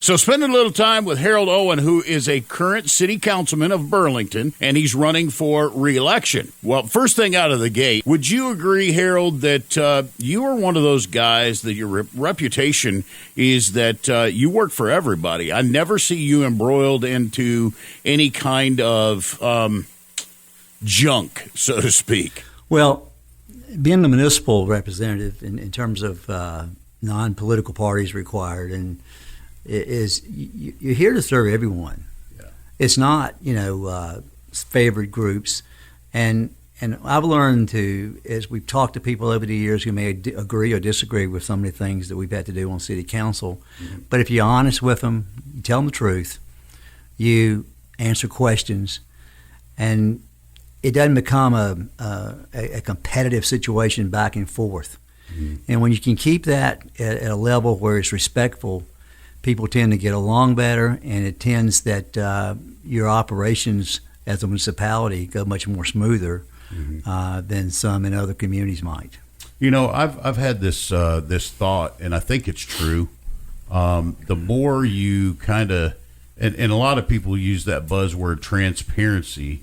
So spending a little time with Harold Owen, who is a current city councilman of Burlington, and he's running for re-election. Well, first thing out of the gate, would you agree, Harold, that you are one of those guys that your reputation is that you work for everybody? I never see you embroiled into any kind of junk, so to speak. Well, being the municipal representative in terms of non-political parties required, and you're here to serve everyone. Yeah. It's not, favored groups. And I've learned to, as we've talked to people over the years who may agree or disagree with some of the things that we've had to do on city council, but if you're honest with them, you tell them the truth, you answer questions, and it doesn't become a competitive situation back and forth. And when you can keep that at a level where it's respectful, people tend to get along better, and it tends that your operations as a municipality go much more smoother than some in other communities might. I've had this thought, and I think it's true. The more you kind of, and a lot of people use that buzzword transparency,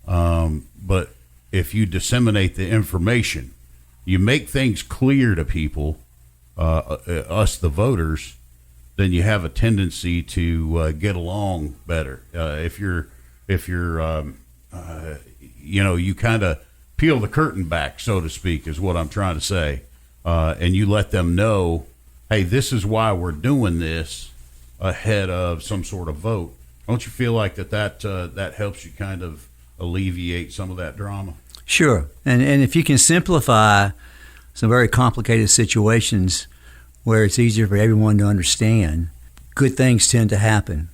but if you disseminate the information, you make things clear to people, us the voters, then you have a tendency to get along better. If you're you kind of peel the curtain back, so to speak, is what I'm trying to say, and you let them know, hey, this is why we're doing this ahead of some sort of vote. Don't you feel like that helps you kind of alleviate some of that drama? Sure, and if you can simplify some very complicated situations where it's easier for everyone to understand, good things tend to happen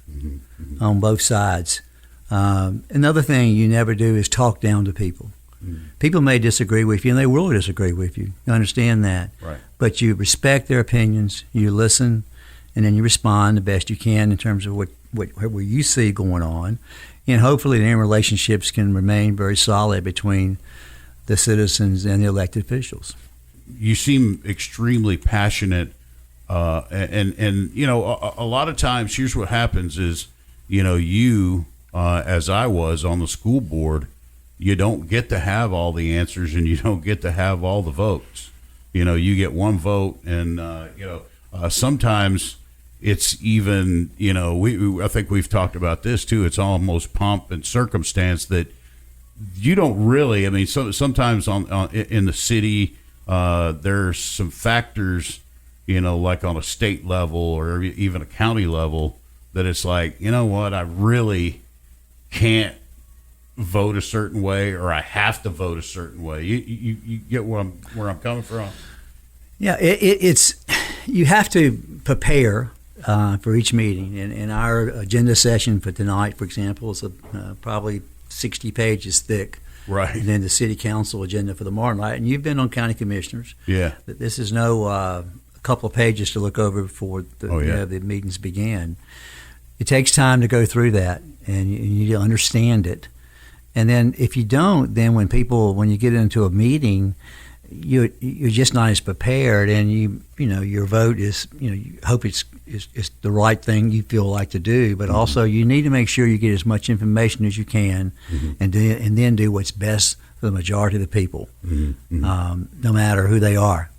on both sides. Another thing you never do is talk down to people. People may disagree with you, and they will disagree with you. You understand that. Right. But you respect their opinions, you listen, and then you respond the best you can in terms of what you see going on. And hopefully then relationships can remain very solid between the citizens and the elected officials. You seem extremely passionate, and a lot of times here's what happens is, as I was on the school board, you don't get to have all the answers, and you don't get to have all the votes. You get one vote, and sometimes it's even, I think we've talked about this too. It's almost pomp and circumstance that you don't really. I mean, sometimes in the city, there's some factors, like on a state level or even a county level, that it's like, you know what, I really can't vote a certain way, or I have to vote a certain way. You get where I'm coming from? Yeah, it's you have to prepare for each meeting. And our agenda session for tonight, for example, is probably 60 pages thick. Right. And then the city council agenda for tomorrow night. And you've been on county commissioners. Yeah. This is no a couple of pages to look over before the meetings begin. It takes time to go through that, and you need to understand it. And then if you don't, then when you get into a meeting, you're just not as prepared, and your vote is, you hope it's the right thing you feel like to do, but also you need to make sure you get as much information as you can, and then do what's best for the majority of the people, no matter who they are.